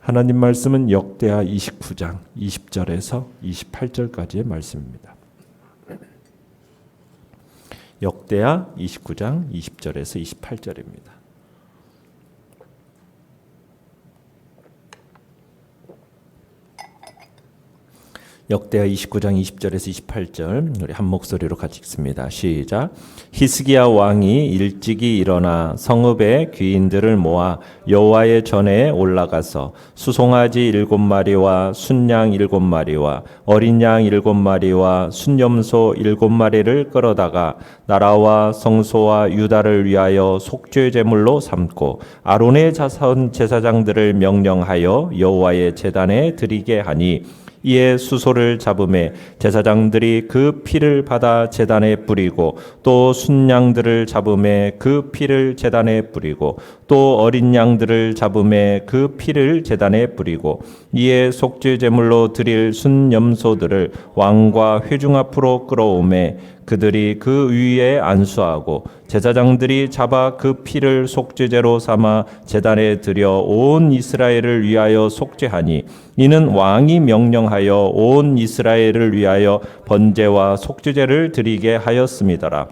하나님 말씀은 역대하 29장 20절에서 28절까지의 말씀입니다. 역대하 29장 20절에서 28절입니다. 역대하 29장 20절에서 28절 우리 한 목소리로 같이 읽습니다. 시작. 히스기야 왕이 일찍이 일어나 성읍의 귀인들을 모아 여호와의 전에 올라가서 수송아지 7마리와 순양 7마리와 어린 양 7마리와 순염소 7마리를 끌어다가 나라와 성소와 유다를 위하여 속죄 제물로 삼고 아론의 자손 제사장들을 명령하여 여호와의 제단에 드리게 하니 이에 수소를 잡음에 제사장들이 그 피를 받아 제단에 뿌리고 또 순양들을 잡음에 그 피를 제단에 뿌리고 또 어린 양들을 잡음에 그 피를 제단에 뿌리고 이에 속죄 제물로 드릴 순염소들을 왕과 회중 앞으로 끌어오매 그들이 그 위에 안수하고 제사장들이 잡아 그 피를 속죄제로 삼아 제단에 드려 온 이스라엘을 위하여 속죄하니 이는 왕이 명령하여 온 이스라엘을 위하여 번제와 속죄제를 드리게 하였음이더라.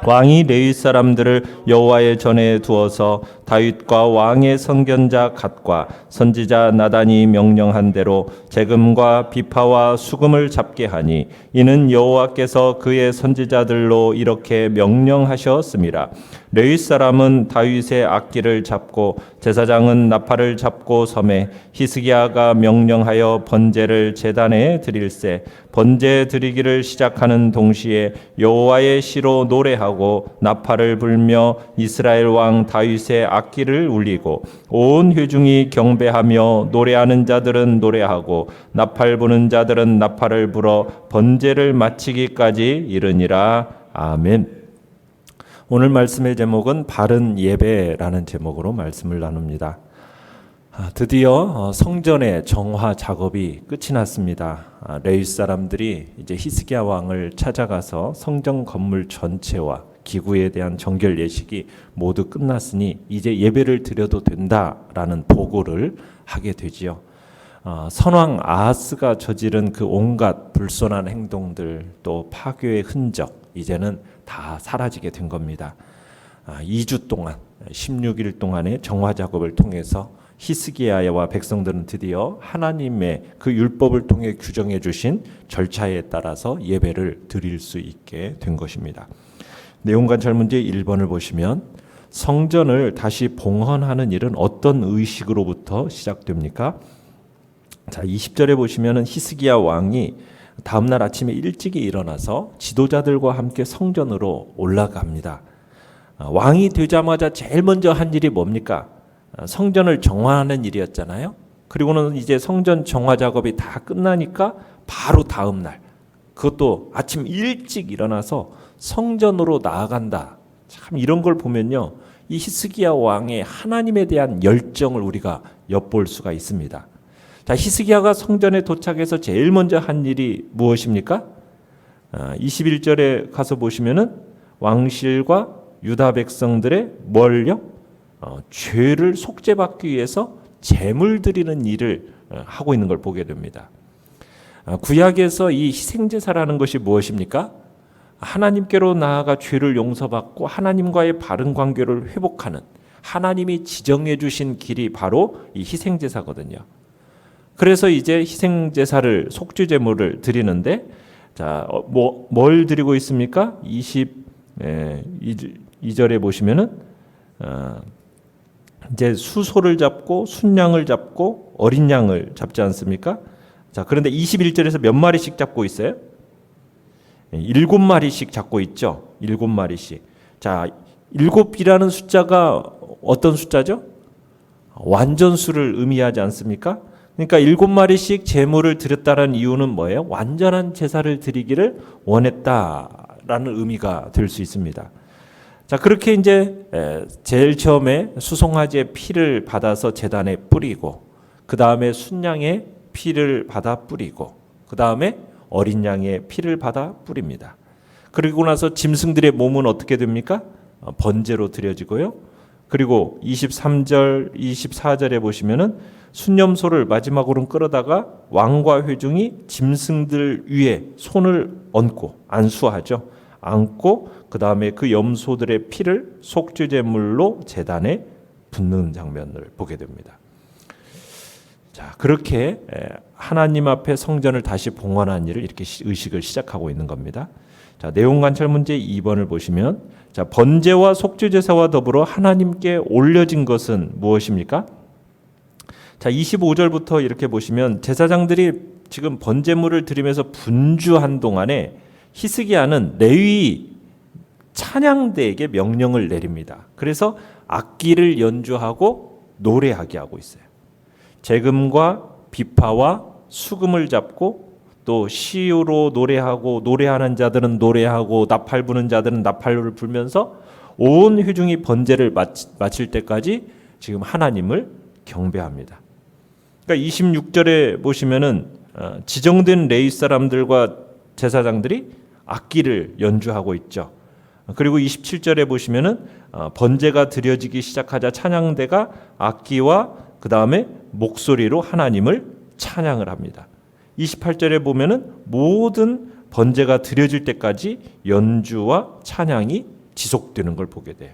왕이 레위 사람들을 여호와의 전에 두어서 다윗과 왕의 선견자 갓과 선지자 나단이 명령한 대로 재금과 비파와 수금을 잡게 하니 이는 여호와께서 그의 선지자들로 이렇게 명령하셨음이라. 레위 사람은 다윗의 악기를 잡고 제사장은 나팔을 잡고 섬에 히스기야가 명령하여 번제를 제단에 드릴세 번제 드리기를 시작하는 동시에 여호와의 시로 노래하고 나팔을 불며 이스라엘 왕 다윗의 악기를 울리고 온 회중이 경배하며 노래하는 자들은 노래하고 나팔 부는 자들은 나팔을 불어 번제를 마치기까지 이르니라. 아멘. 오늘 말씀의 제목은 바른 예배라는 제목으로 말씀을 나눕니다. 드디어 성전의 정화 작업이 끝이 났습니다. 레위 사람들이 이제 히스기야 왕을 찾아가서 성전 건물 전체와 기구에 대한 정결 예식이 모두 끝났으니 이제 예배를 드려도 된다라는 보고를 하게 되지요. 선왕 아하스가 저지른 그 온갖 불손한 행동들 또 파괴의 흔적 이제는 다 사라지게 된 겁니다. 2주 동안 16일 동안의 정화 작업을 통해서 히스기야와 백성들은 드디어 하나님의 그 율법을 통해 규정해 주신 절차에 따라서 예배를 드릴 수 있게 된 것입니다. 내용관찰 문제 1번을 보시면 성전을 다시 봉헌하는 일은 어떤 의식으로부터 시작됩니까? 자, 20절에 보시면은 히스기야 왕이 다음날 아침에 일찍이 일어나서 지도자들과 함께 성전으로 올라갑니다. 왕이 되자마자 제일 먼저 한 일이 뭡니까? 성전을 정화하는 일이었잖아요. 그리고는 이제 성전 정화 작업이 다 끝나니까 바로 다음날 그것도 아침 일찍 일어나서 성전으로 나아간다. 참 이런 걸 보면요. 이 히스기야 왕의 하나님에 대한 열정을 우리가 엿볼 수가 있습니다. 자, 히스기야가 성전에 도착해서 제일 먼저 한 일이 무엇입니까? 21절에 가서 보시면은 왕실과 유다 백성들의 뭘요? 죄를 속죄받기 위해서 제물 드리는 일을 하고 있는 걸 보게 됩니다. 구약에서 이 희생제사라는 것이 무엇입니까? 하나님께로 나아가 죄를 용서받고 하나님과의 바른 관계를 회복하는 하나님이 지정해 주신 길이 바로 이 희생제사거든요. 그래서 이제 희생제사를 속죄제물을 드리는데 자, 뭘 드리고 있습니까? 22절에 보시면은 이제 수소를 잡고 순양을 잡고 어린 양을 잡지 않습니까? 자, 그런데 21절에서 몇 마리씩 잡고 있어요? 7마리씩 잡고 있죠. 7마리씩. 자, 7이라는 숫자가 어떤 숫자죠? 완전수를 의미하지 않습니까? 그러니까 7마리씩 제물을 드렸다는 이유는 뭐예요? 완전한 제사를 드리기를 원했다라는 의미가 될 수 있습니다. 자, 그렇게 이제 제일 처음에 수송아지의 피를 받아서 제단에 뿌리고 그 다음에 순양의 피를 받아 뿌리고 그 다음에 어린 양의 피를 받아 뿌립니다. 그리고 나서 짐승들의 몸은 어떻게 됩니까? 번제로 드려지고요. 그리고 23절, 24절에 보시면은 순념소를 마지막으로 끌어다가 왕과 회중이 짐승들 위에 손을 얹고 안수하죠. 안고 그 다음에 그 염소들의 피를 속죄제물로 제단에 붓는 장면을 보게 됩니다. 자, 그렇게 하나님 앞에 성전을 다시 봉헌한 일을 이렇게 의식을 시작하고 있는 겁니다. 자, 내용 관찰 문제 2번을 보시면, 자, 번제와 속죄제사와 더불어 하나님께 올려진 것은 무엇입니까? 자, 25절부터 이렇게 보시면 제사장들이 지금 번제물을 드리면서 분주한 동안에 히스기야는 레위 찬양대에게 명령을 내립니다. 그래서 악기를 연주하고 노래하게 하고 있어요. 재금과 비파와 수금을 잡고 또 시로 노래하고, 노래하는 자들은 노래하고, 나팔 부는 자들은 나팔을 불면서 온 회중이 번제를 마칠 때까지 지금 하나님을 경배합니다. 그러니까 26절에 보시면은 지정된 레위 사람들과 제사장들이 악기를 연주하고 있죠. 그리고 27절에 보시면은 번제가 드려지기 시작하자 찬양대가 악기와 그 다음에 목소리로 하나님을 찬양을 합니다. 28절에 보면은 모든 번제가 드려질 때까지 연주와 찬양이 지속되는 걸 보게 돼요.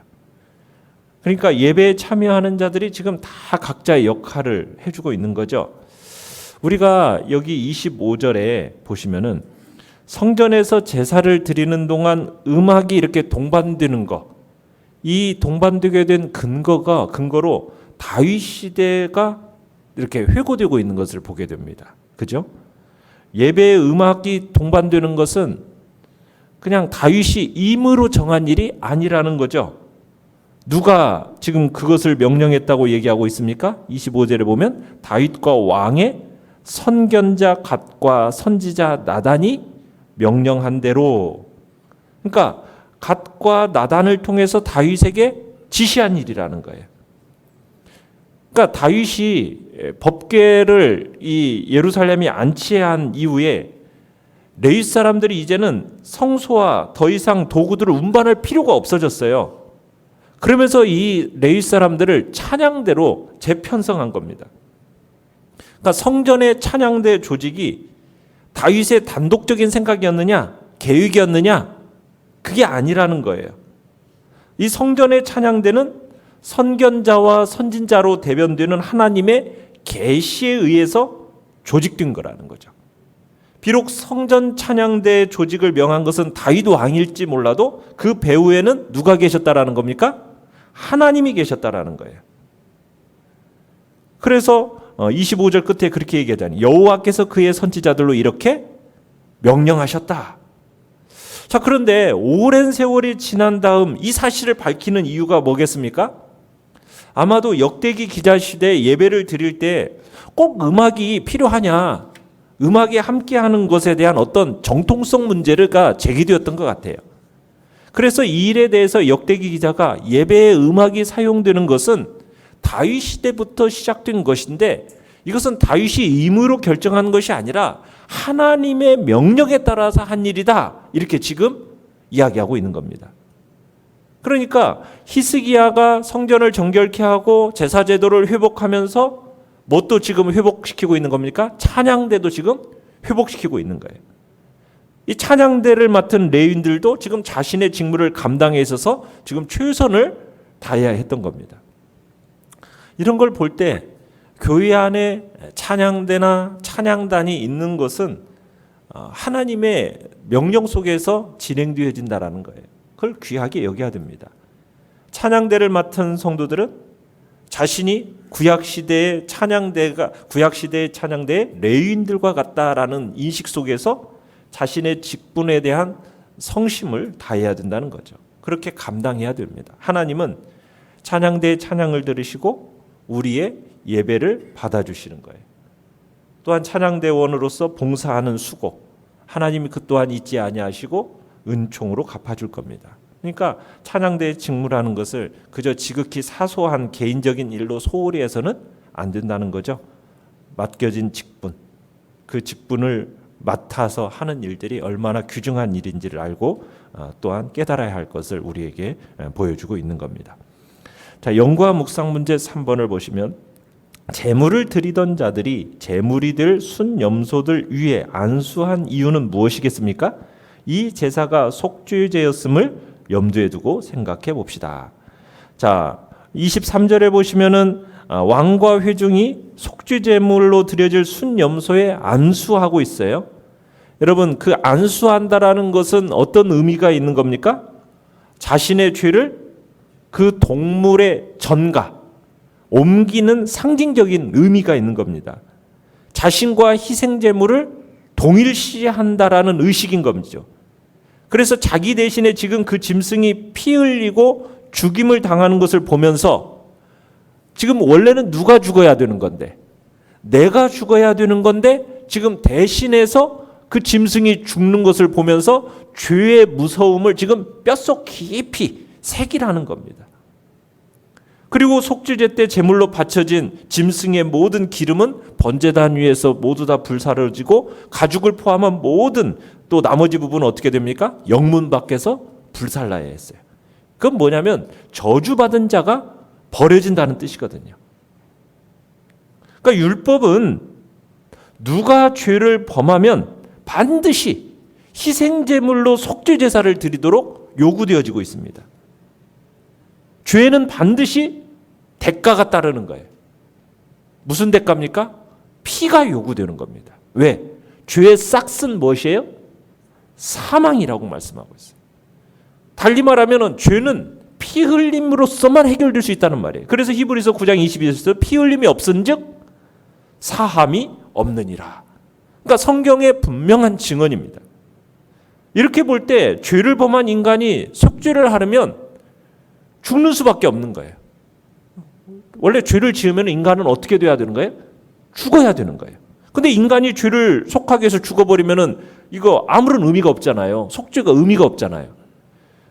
그러니까 예배에 참여하는 자들이 지금 다 각자의 역할을 해주고 있는 거죠. 우리가 여기 25절에 보시면은 성전에서 제사를 드리는 동안 음악이 이렇게 동반되는 거, 이 동반되게 된 근거로 다윗 시대가 이렇게 회고되고 있는 것을 보게 됩니다. 그죠? 예배의 음악이 동반되는 것은 그냥 다윗이 임의로 정한 일이 아니라는 거죠. 누가 지금 그것을 명령했다고 얘기하고 있습니까? 25절에 보면 다윗과 왕의 선견자 갓과 선지자 나단이 명령한 대로, 그러니까 갓과 나단을 통해서 다윗에게 지시한 일이라는 거예요. 그러니까 다윗이 법궤를 이 예루살렘에 안치한 이후에 레위 사람들이 이제는 성소와 더 이상 도구들을 운반할 필요가 없어졌어요. 그러면서 이 레위 사람들을 찬양대로 재편성한 겁니다. 그러니까 성전의 찬양대 조직이 다윗의 단독적인 생각이었느냐, 계획이었느냐, 그게 아니라는 거예요. 이 성전의 찬양대는 선견자와 선진자로 대변되는 하나님의 계시에 의해서 조직된 거라는 거죠. 비록 성전 찬양대 조직을 명한 것은 다윗 왕일지 몰라도 그 배후에는 누가 계셨다라는 겁니까? 하나님이 계셨다라는 거예요. 그래서 25절 끝에 그렇게 얘기하잖아요. 여호와께서 그의 선지자들로 이렇게 명령하셨다. 자, 그런데 오랜 세월이 지난 다음 이 사실을 밝히는 이유가 뭐겠습니까? 아마도 역대기 기자 시대 예배를 드릴 때 꼭 음악이 필요하냐, 음악이 함께하는 것에 대한 어떤 정통성 문제가 제기되었던 것 같아요. 그래서 이 일에 대해서 역대기 기자가 예배에 음악이 사용되는 것은 다윗 시대부터 시작된 것인데 이것은 다윗이 임의로 결정한 것이 아니라 하나님의 명령에 따라서 한 일이다, 이렇게 지금 이야기하고 있는 겁니다. 그러니까 히스기야가 성전을 정결케 하고 제사 제도를 회복하면서 뭣도 지금 회복시키고 있는 겁니까? 찬양대도 지금 회복시키고 있는 거예요. 이 찬양대를 맡은 레위인들도 지금 자신의 직무를 감당해 있어서 지금 최선을 다해야 했던 겁니다. 이런 걸 볼 때 교회 안에 찬양대나 찬양단이 있는 것은 하나님의 명령 속에서 진행되어진다라는 거예요. 그걸 귀하게 여겨야 됩니다. 찬양대를 맡은 성도들은 자신이 구약시대의 찬양대의 레위인들과 같다라는 인식 속에서 자신의 직분에 대한 성심을 다해야 된다는 거죠. 그렇게 감당해야 됩니다. 하나님은 찬양대의 찬양을 들으시고 우리의 예배를 받아주시는 거예요. 또한 찬양대원으로서 봉사하는 수고, 하나님이 그 또한 잊지 아니하시고 은총으로 갚아줄 겁니다. 그러니까 찬양대의 직무라는 것을 그저 지극히 사소한 개인적인 일로 소홀히 해서는 안 된다는 거죠. 맡겨진 직분, 그 직분을 맡아서 하는 일들이 얼마나 귀중한 일인지를 알고 또한 깨달아야 할 것을 우리에게 보여주고 있는 겁니다. 자, 연구와 묵상 문제 3번을 보시면 제물을 드리던 자들이 제물이 될 순염소들 위에 안수한 이유는 무엇이겠습니까? 이 제사가 속죄제였음을 염두에 두고 생각해 봅시다. 자, 23절에 보시면은 왕과 회중이 속죄제물로 드려질 순염소에 안수하고 있어요. 여러분, 그 안수한다라는 것은 어떤 의미가 있는 겁니까? 자신의 죄를 그 동물의 전가, 옮기는 상징적인 의미가 있는 겁니다. 자신과 희생제물을 동일시한다라는 의식인 거죠. 그래서 자기 대신에 지금 그 짐승이 피 흘리고 죽임을 당하는 것을 보면서 지금 원래는 누가 죽어야 되는 건데, 내가 죽어야 되는 건데 지금 대신해서 그 짐승이 죽는 것을 보면서 죄의 무서움을 지금 뼛속 깊이 새기라는 겁니다. 그리고 속죄제 때 제물로 바쳐진 짐승의 모든 기름은 번제단 위에서 모두 다 불사르지고 가죽을 포함한 모든 또 나머지 부분은 어떻게 됩니까? 영문 밖에서 불살라야 했어요. 그건 뭐냐면 저주받은 자가 버려진다는 뜻이거든요. 그러니까 율법은 누가 죄를 범하면 반드시 희생제물로 속죄제사를 드리도록 요구되어지고 있습니다. 죄는 반드시 대가가 따르는 거예요. 무슨 대가입니까? 피가 요구되는 겁니다. 왜? 죄의 싹은 무엇이에요? 사망이라고 말씀하고 있어요. 달리 말하면 죄는 피 흘림으로써만 해결될 수 있다는 말이에요. 그래서 히브리서 9장 22절에서 피 흘림이 없은즉 사함이 없느니라. 그러니까 성경의 분명한 증언입니다. 이렇게 볼 때 죄를 범한 인간이 속죄를 하려면 죽는 수밖에 없는 거예요. 원래 죄를 지으면 인간은 어떻게 돼야 되는 거예요? 죽어야 되는 거예요. 근데 인간이 죄를 속하게 해서 죽어버리면은 이거 아무런 의미가 없잖아요. 속죄가 의미가 없잖아요.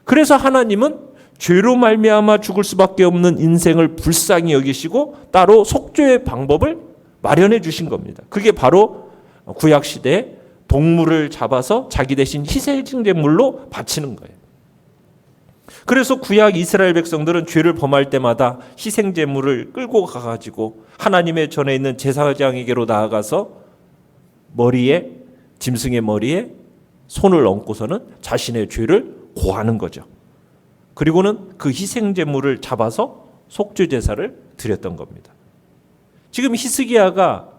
그래서 하나님은 죄로 말미암아 죽을 수밖에 없는 인생을 불쌍히 여기시고 따로 속죄의 방법을 마련해 주신 겁니다. 그게 바로 구약 시대에 동물을 잡아서 자기 대신 희생제물로 바치는 거예요. 그래서 구약 이스라엘 백성들은 죄를 범할 때마다 희생제물을 끌고 가가지고 하나님의 전에 있는 제사장에게로 나아가서 머리에, 짐승의 머리에 손을 얹고서는 자신의 죄를 고하는 거죠. 그리고는 그 희생제물을 잡아서 속죄제사를 드렸던 겁니다. 지금 히스기야가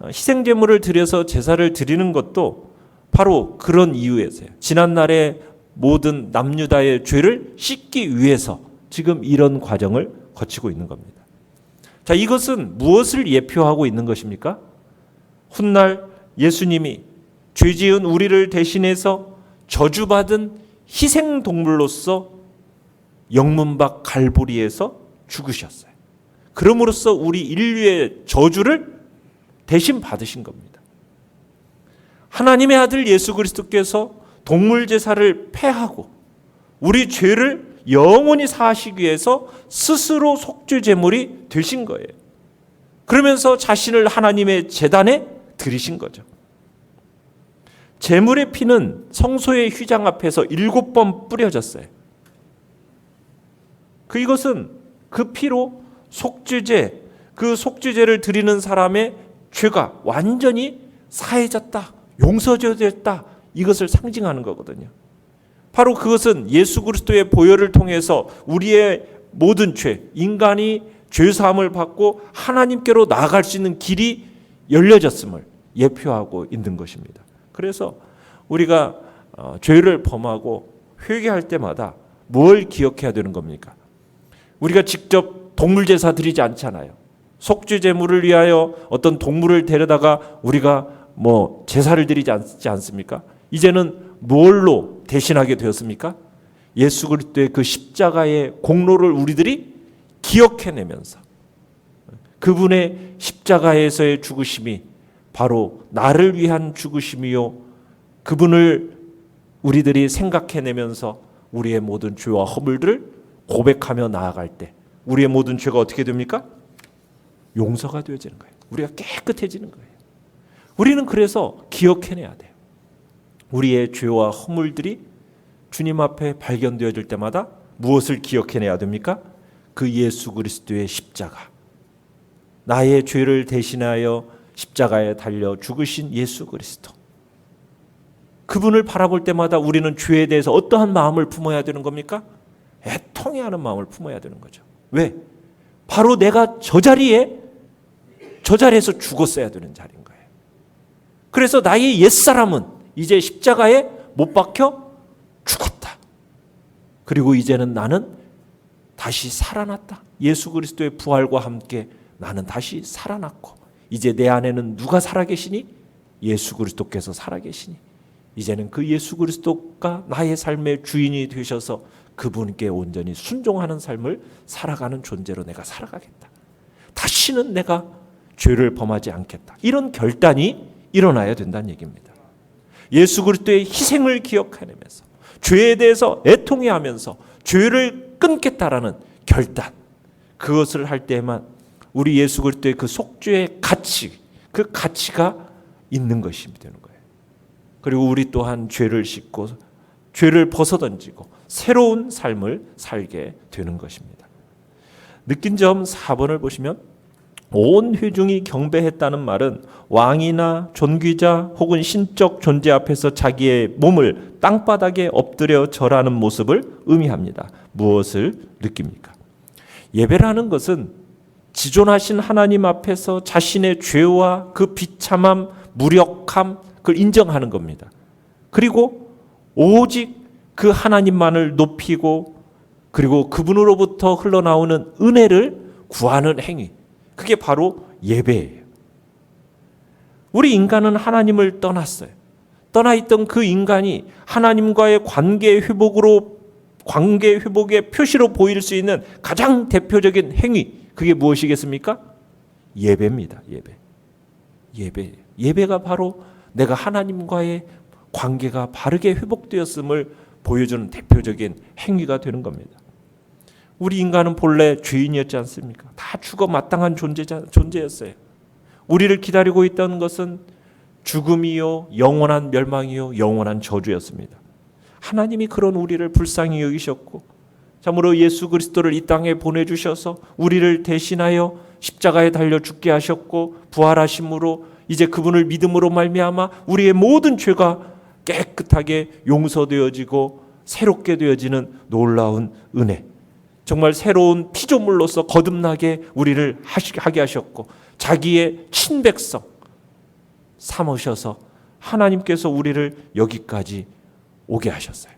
희생제물을 드려서 제사를 드리는 것도 바로 그런 이유에서요. 지난날에 모든 남유다의 죄를 씻기 위해서 지금 이런 과정을 거치고 있는 겁니다. 자, 이것은 무엇을 예표하고 있는 것입니까? 훗날 예수님이 죄지은 우리를 대신해서 저주받은 희생동물로서 영문 밖 갈보리에서 죽으셨어요. 그럼으로써 우리 인류의 저주를 대신 받으신 겁니다. 하나님의 아들 예수 그리스도께서 동물 제사를 폐하고 우리 죄를 영원히 사하시기 위해서 스스로 속죄 제물이 되신 거예요. 그러면서 자신을 하나님의 제단에 드리신 거죠. 제물의 피는 성소의 휘장 앞에서 7번 뿌려졌어요. 이것은 그 피로 속죄제, 그 속죄제를 드리는 사람의 죄가 완전히 사해졌다, 용서되었다, 이것을 상징하는 거거든요. 바로 그것은 예수 그리스도의 보혈을 통해서 우리의 모든 죄, 인간이 죄사함을 받고 하나님께로 나아갈 수 있는 길이 열려졌음을 예표하고 있는 것입니다. 그래서 우리가 죄를 범하고 회개할 때마다 뭘 기억해야 되는 겁니까? 우리가 직접 동물 제사 드리지 않잖아요. 속죄 제물을 위하여 어떤 동물을 데려다가 우리가 제사를 드리지 않습니까? 이제는 뭘로 대신하게 되었습니까? 예수 그리스도의 그 십자가의 공로를 우리들이 기억해내면서 그분의 십자가에서의 죽으심이 바로 나를 위한 죽으심이요, 그분을 우리들이 생각해내면서 우리의 모든 죄와 허물들을 고백하며 나아갈 때 우리의 모든 죄가 어떻게 됩니까? 용서가 되어지는 거예요. 우리가 깨끗해지는 거예요. 우리는 그래서 기억해내야 돼요. 우리의 죄와 허물들이 주님 앞에 발견되어질 때마다 무엇을 기억해내야 됩니까? 그 예수 그리스도의 십자가, 나의 죄를 대신하여 십자가에 달려 죽으신 예수 그리스도, 그분을 바라볼 때마다 우리는 죄에 대해서 어떠한 마음을 품어야 되는 겁니까? 애통해하는 마음을 품어야 되는 거죠. 왜? 바로 내가 저 자리에서 죽었어야 되는 자리인 거예요. 그래서 나의 옛사람은 이제 십자가에 못 박혀 죽었다. 그리고 이제는 나는 다시 살아났다. 예수 그리스도의 부활과 함께 나는 다시 살아났고, 이제 내 안에는 누가 살아계시니? 예수 그리스도께서 살아계시니, 이제는 그 예수 그리스도가 나의 삶의 주인이 되셔서 그분께 온전히 순종하는 삶을 살아가는 존재로 내가 살아가겠다. 다시는 내가 죄를 범하지 않겠다. 이런 결단이 일어나야 된다는 얘기입니다. 예수 그리스도의 희생을 기억하면서 죄에 대해서 애통해하면서 죄를 끊겠다라는 결단, 그것을 할 때에만 우리 예수 그리스도의 그 속죄의 가치, 그 가치가 있는 것이 되는 거예요. 그리고 우리 또한 죄를 씻고 죄를 벗어던지고 새로운 삶을 살게 되는 것입니다. 느낀 점 4번을 보시면, 온 회중이 경배했다는 말은 왕이나 존귀자 혹은 신적 존재 앞에서 자기의 몸을 땅바닥에 엎드려 절하는 모습을 의미합니다. 무엇을 느낍니까? 예배라는 것은 지존하신 하나님 앞에서 자신의 죄와 그 비참함, 무력함, 그걸 인정하는 겁니다. 그리고 오직 그 하나님만을 높이고, 그리고 그분으로부터 흘러나오는 은혜를 구하는 행위, 그게 바로 예배예요. 우리 인간은 하나님을 떠났어요. 떠나 있던 그 인간이 하나님과의 관계 회복의 표시로 보일 수 있는 가장 대표적인 행위, 그게 무엇이겠습니까? 예배입니다. 예배가 바로 내가 하나님과의 관계가 바르게 회복되었음을 보여주는 대표적인 행위가 되는 겁니다. 우리 인간은 본래 죄인이었지 않습니까? 다 죽어 마땅한 존재였어요. 우리를 기다리고 있던 것은 죽음이요, 영원한 멸망이요, 영원한 저주였습니다. 하나님이 그런 우리를 불쌍히 여기셨고, 참으로 예수 그리스도를 이 땅에 보내주셔서 우리를 대신하여 십자가에 달려 죽게 하셨고, 부활하심으로 이제 그분을 믿음으로 말미암아 우리의 모든 죄가 깨끗하게 용서되어지고 새롭게 되어지는 놀라운 은혜, 정말 새로운 피조물로서 거듭나게 우리를 하게 하셨고, 자기의 친백성 삼으셔서 하나님께서 우리를 여기까지 오게 하셨어요.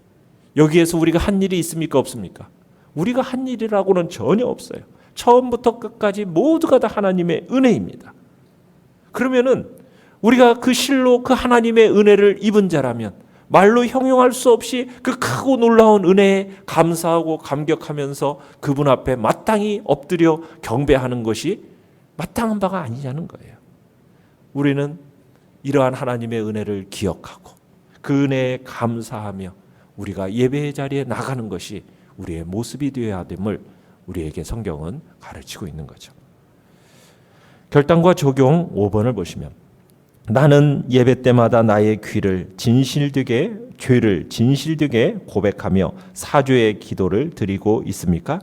여기에서 우리가 한 일이 있습니까? 없습니까? 우리가 한 일이라고는 전혀 없어요. 처음부터 끝까지 모두가 다 하나님의 은혜입니다. 그러면은 우리가 그 실로 그 하나님의 은혜를 입은 자라면 말로 형용할 수 없이 그 크고 놀라운 은혜에 감사하고 감격하면서 그분 앞에 마땅히 엎드려 경배하는 것이 마땅한 바가 아니냐는 거예요. 우리는 이러한 하나님의 은혜를 기억하고 그 은혜에 감사하며 우리가 예배의 자리에 나가는 것이 우리의 모습이 되어야 됨을 우리에게 성경은 가르치고 있는 거죠. 결단과 적용 5번을 보시면, 나는 예배 때마다 나의 죄를 진실되게 고백하며 사죄의 기도를 드리고 있습니까?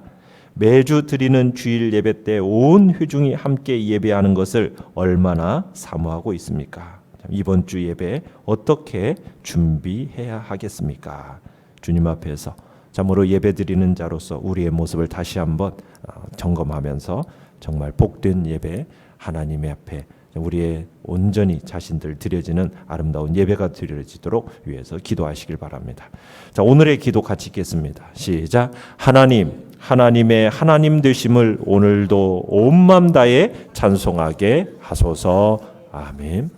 매주 드리는 주일 예배 때 온 회중이 함께 예배하는 것을 얼마나 사모하고 있습니까? 이번 주 예배 어떻게 준비해야 하겠습니까? 주님 앞에서 참으로 예배 드리는 자로서 우리의 모습을 다시 한번 점검하면서 정말 복된 예배, 하나님의 앞에 우리의 온전히 자신들 드려지는 아름다운 예배가 드려지도록 위해서 기도하시길 바랍니다. 자, 오늘의 기도 같이 읽겠습니다. 시작. 하나님의 하나님 되심을 오늘도 온 마음 다해 찬송하게 하소서. 아멘.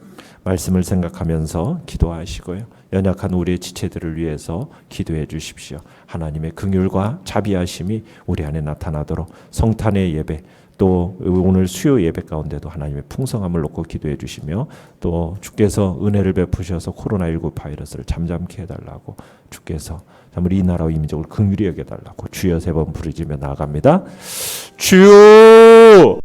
말씀을 생각하면서 기도하시고요. 연약한 우리의 지체들을 위해서 기도해 주십시오. 하나님의 긍휼과 자비하심이 우리 안에 나타나도록 성탄의 예배, 또 오늘 수요 예배 가운데도 하나님의 풍성함을 놓고 기도해 주시며, 또 주께서 은혜를 베푸셔서 코로나19 바이러스를 잠잠케 해달라고, 주께서 우리 이 나라와 이 민족을 긍휼히 여겨달라고 주여 3번 부르짖으며 나아갑니다. 주여!